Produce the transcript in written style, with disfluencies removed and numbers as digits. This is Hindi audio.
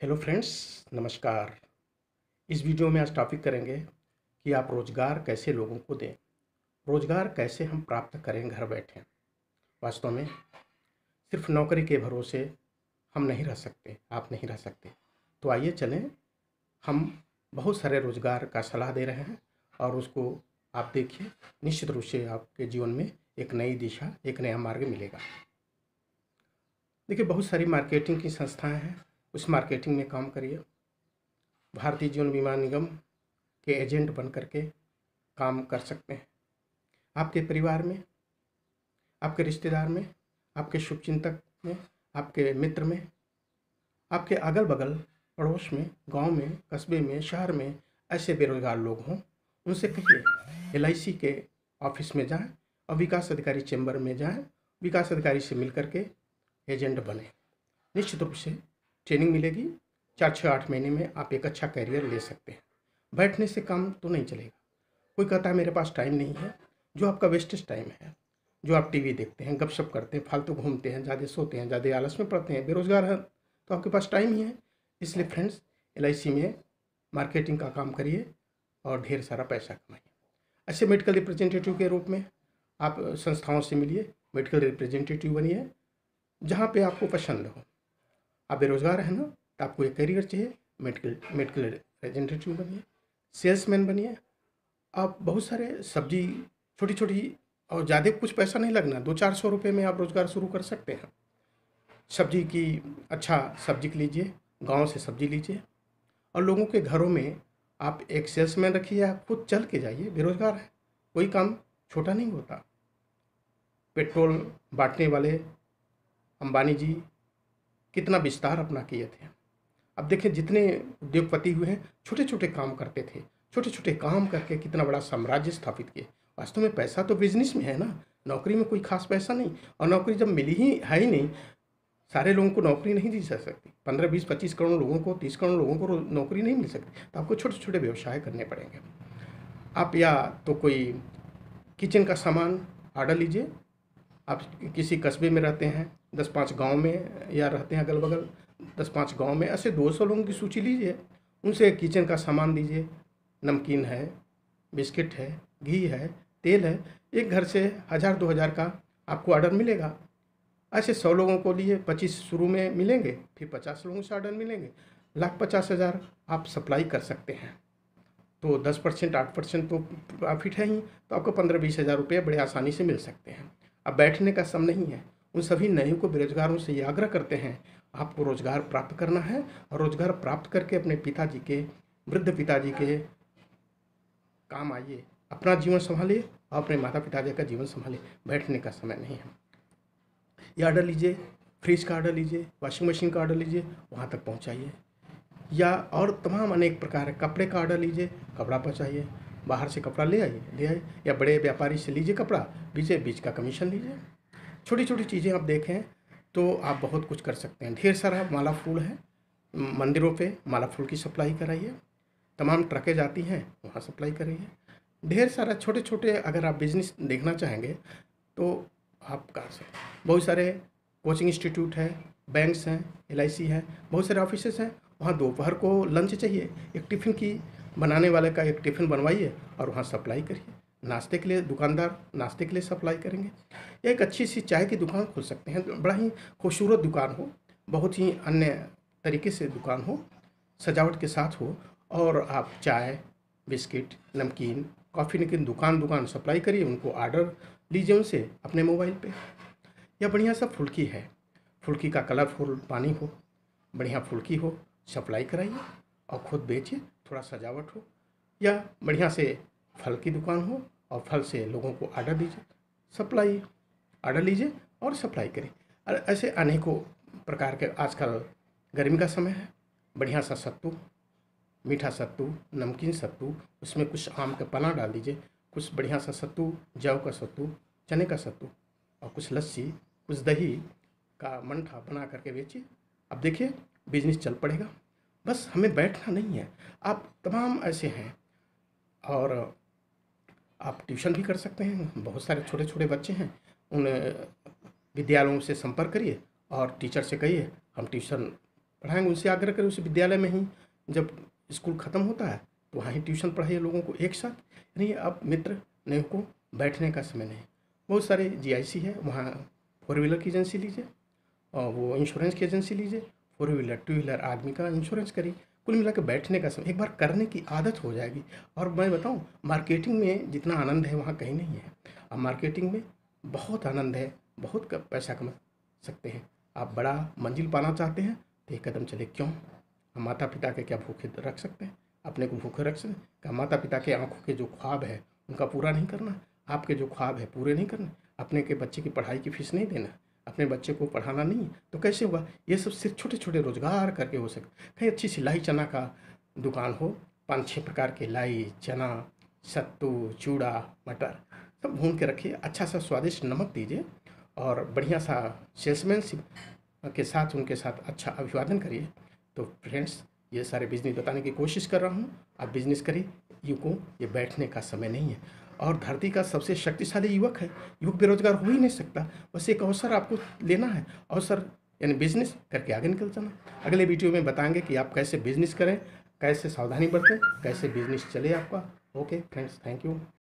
हेलो फ्रेंड्स, नमस्कार। इस वीडियो में आज टॉपिक करेंगे कि आप रोज़गार कैसे लोगों को दें। रोज़गार कैसे हम प्राप्त करें घर बैठे। वास्तव में सिर्फ नौकरी के भरोसे हम नहीं रह सकते, आप नहीं रह सकते। तो आइए चलें, हम बहुत सारे रोज़गार का सलाह दे रहे हैं और उसको आप देखिए, निश्चित रूप से आपके जीवन में एक नई दिशा, एक नया मार्ग मिलेगा। देखिए, बहुत सारी मार्केटिंग की संस्थाएं हैं, उस मार्केटिंग में काम करिए। भारतीय जीवन बीमा निगम के एजेंट बन करके काम कर सकते हैं। आपके परिवार में, आपके रिश्तेदार में, आपके शुभचिंतक में, आपके मित्र में, आपके अगल बगल पड़ोस में, गांव में, कस्बे में, शहर में ऐसे बेरोजगार लोग हों, उनसे कहिए LIC के ऑफिस में जाएं और विकास अधिकारी चैम्बर में जाएं, विकास अधिकारी से मिल करके एजेंट बने। निश्चित रूप से ट्रेनिंग मिलेगी। 4-6-8 महीने में आप एक अच्छा करियर ले सकते हैं। बैठने से काम तो नहीं चलेगा। कोई कहता है मेरे पास टाइम नहीं है। जो आपका वेस्टेज टाइम है, जो आप टीवी देखते हैं, गपशप करते हैं, फालतू घूमते हैं, ज़्यादा सोते हैं, ज़्यादा आलस में पड़ते हैं, बेरोजगार हैं, तो आपके पास टाइम ही है। इसलिए फ्रेंड्स, LIC में मार्केटिंग का काम करिए और ढेर सारा पैसा कमाइए। ऐसे मेडिकल रिप्रेजेंटेटिव के रूप में आप संस्थाओं से मिलिए, मेडिकल रिप्रेजेंटेटिव बनिए जहाँ पे आपको पसंद हो। आप बेरोजगार हैं ना, तो आपको एक करियर चाहिए, मेडिकल रिप्रेजेंटेटिव बनिए, सेल्समैन बनिए। आप बहुत सारे सब्जी, छोटी छोटी, और ज़्यादा कुछ पैसा नहीं लगना, 200-400 रुपये में आप रोज़गार शुरू कर सकते हैं। सब्जी की, अच्छा सब्जी की लीजिए, गांव से सब्जी लीजिए और लोगों के घरों में आप एक सेल्समैन रखिए, आप खुद चल के जाइए। बेरोजगार है, कोई काम छोटा नहीं होता। पेट्रोल बांटने वाले अंबानी जी कितना विस्तार अपना किए थे। अब देखें, जितने उद्योगपति हुए हैं, छोटे छोटे काम करते थे, छोटे छोटे काम करके कितना बड़ा साम्राज्य स्थापित किए। वास्तव में पैसा तो बिजनेस में है ना, नौकरी में कोई खास पैसा नहीं। और नौकरी जब मिली ही है ही नहीं, सारे लोगों को नौकरी नहीं दी जा सकती। 15-20-25 करोड़ लोगों को, 30 करोड़ लोगों को नौकरी नहीं मिल सकती। तो आपको छोटे छोटे व्यवसाय करने पड़ेंगे। आप या तो कोई किचन का सामान ऑर्डर लीजिए। आप किसी कस्बे में रहते हैं, 10-5 गांव में या रहते हैं अगल बगल, 10-5 गांव में ऐसे 200 लोगों की सूची लीजिए, उनसे किचन का सामान दीजिए। नमकीन है, बिस्किट है, घी है, तेल है। एक घर से 1000-2000 का आपको ऑर्डर मिलेगा। ऐसे 100 लोगों को लिए 25 शुरू में मिलेंगे, फिर 50 लोगों से ऑर्डर मिलेंगे, 1,50,000 आप सप्लाई कर सकते हैं। तो 10%, 8% तो प्रॉफिट है ही। तो आपको 15-20 हज़ार रुपये बड़े आसानी से मिल सकते हैं। अब बैठने का सम नहीं है। उन सभी नए को, बेरोजगारों से ये आग्रह करते हैं, आपको रोजगार प्राप्त करना है और रोजगार प्राप्त करके अपने पिताजी के, वृद्ध पिताजी के काम आइए। अपना जीवन संभालिए और अपने माता पिताजी का जीवन संभालिए। बैठने का समय नहीं है। ये ऑर्डर लीजिए, फ्रिज का ऑर्डर लीजिए, वॉशिंग मशीन का ऑर्डर लीजिए, वहाँ तक पहुँचाइए। या और तमाम अनेक प्रकार है, कपड़े का ऑर्डर लीजिए, कपड़ा पहुँचाइए। बाहर से कपड़ा ले आइए, या बड़े व्यापारी से लीजिए कपड़ा, बीच का कमीशन लीजिए। छोटी छोटी चीज़ें आप देखें तो आप बहुत कुछ कर सकते हैं। ढेर सारा माला फूल है, मंदिरों पे माला फूल की सप्लाई कराइए। तमाम ट्रकें जाती हैं, वहाँ सप्लाई करिए। ढेर सारा छोटे छोटे, अगर आप बिजनेस देखना चाहेंगे तो आप कर सकते हैं। बहुत सारे कोचिंग इंस्टीट्यूट है, बैंक्स हैं, LIC है, बहुत सारे ऑफिसेस हैं। वहाँ दोपहर को लंच चाहिए, एक टिफ़िन की बनाने वाले का एक टिफ़िन बनवाइए और वहाँ सप्लाई करिए। नाश्ते के लिए दुकानदार नाश्ते के लिए सप्लाई करेंगे। एक अच्छी सी चाय की दुकान खोल सकते हैं, बड़ा ही खूबसूरत दुकान हो, बहुत ही अन्य तरीके से दुकान हो, सजावट के साथ हो, और आप चाय, बिस्किट, नमकीन, कॉफ़ी की दुकान सप्लाई करिए। उनको ऑर्डर लीजिए उनसे अपने मोबाइल पे। या बढ़िया सा फुल्की है, फुल्की का कलरफुल पानी हो, बढ़िया फुल्की हो, सप्लाई कराइए और ख़ुद बेचिए। थोड़ा सजावट हो, या बढ़िया से फल की दुकान हो और फल से लोगों को ऑर्डर दीजिए, सप्लाई ऑर्डर लीजिए और सप्लाई करिए। और ऐसे अनेकों प्रकार के, आजकल गर्मी का समय है, बढ़िया सा सत्तू, मीठा सत्तू, नमकीन सत्तू, उसमें कुछ आम का पन्ना डाल दीजिए, कुछ बढ़िया सा सत्तू, जौ का सत्तू, चने का सत्तू, और कुछ लस्सी, कुछ दही का मट्ठा बना करके बेचिए। अब देखिए, बिजनेस चल पड़ेगा। बस हमें बैठना नहीं है। आप तमाम ऐसे हैं, और आप ट्यूशन भी कर सकते हैं। बहुत सारे छोटे छोटे बच्चे हैं, उन विद्यालयों से संपर्क करिए और टीचर से कहिए हम ट्यूशन पढ़ाएंगे, उनसे आग्रह करें उस विद्यालय में ही, जब स्कूल ख़त्म होता है तो वहाँ ही ट्यूशन पढ़ाइए लोगों को एक साथ। यानी अब मित्र नए को बैठने का समय नहीं। बहुत सारे जीआईसी है, वहाँ 4 व्हीलर की एजेंसी लीजिए और वो इंश्योरेंस की एजेंसी लीजिए, 4 व्हीलर 2 व्हीलर आदमी का इंश्योरेंस करिए। कुल मिला के बैठने का समय एक बार करने की आदत हो जाएगी। और मैं बताऊं, मार्केटिंग में जितना आनंद है वहाँ कहीं नहीं है। अब मार्केटिंग में बहुत आनंद है, बहुत पैसा कमा सकते हैं। आप बड़ा मंजिल पाना चाहते हैं तो एक कदम चले। क्यों? हम माता पिता के क्या भूखे रख सकते हैं? अपने को भूखे रख सकते हैं क्या? माता पिता के आंखों के जो ख्वाब है उनका पूरा नहीं करना, आपके जो ख्वाब है पूरे नहीं करने, अपने के बच्चे की पढ़ाई की फीस नहीं देना, अपने बच्चे को पढ़ाना नहीं, तो कैसे होगा? ये सब सिर्फ छोटे छोटे रोजगार करके हो सकते। कहीं अच्छी सिलाई चना का दुकान हो, 5-6 प्रकार के लाई, चना, सत्तू, चूड़ा, मटर सब भून के रखिए, अच्छा सा स्वादिष्ट नमक दीजिए और बढ़िया सा सेल्समैनशिप के साथ उनके साथ अच्छा अभिवादन करिए। तो फ्रेंड्स, ये सारे बिजनेस बताने की कोशिश कर रहा हूँ, आप बिजनेस करिए। युवकों, ये बैठने का समय नहीं है और धरती का सबसे शक्तिशाली युवक है। युवक बेरोजगार हो ही नहीं सकता। बस एक अवसर आपको लेना है, अवसर यानी बिजनेस करके आगे निकल जाना। अगले वीडियो में बताएंगे कि आप कैसे बिजनेस करें, कैसे सावधानी बरतें, कैसे बिजनेस चले आपका। Okay friends, thank you.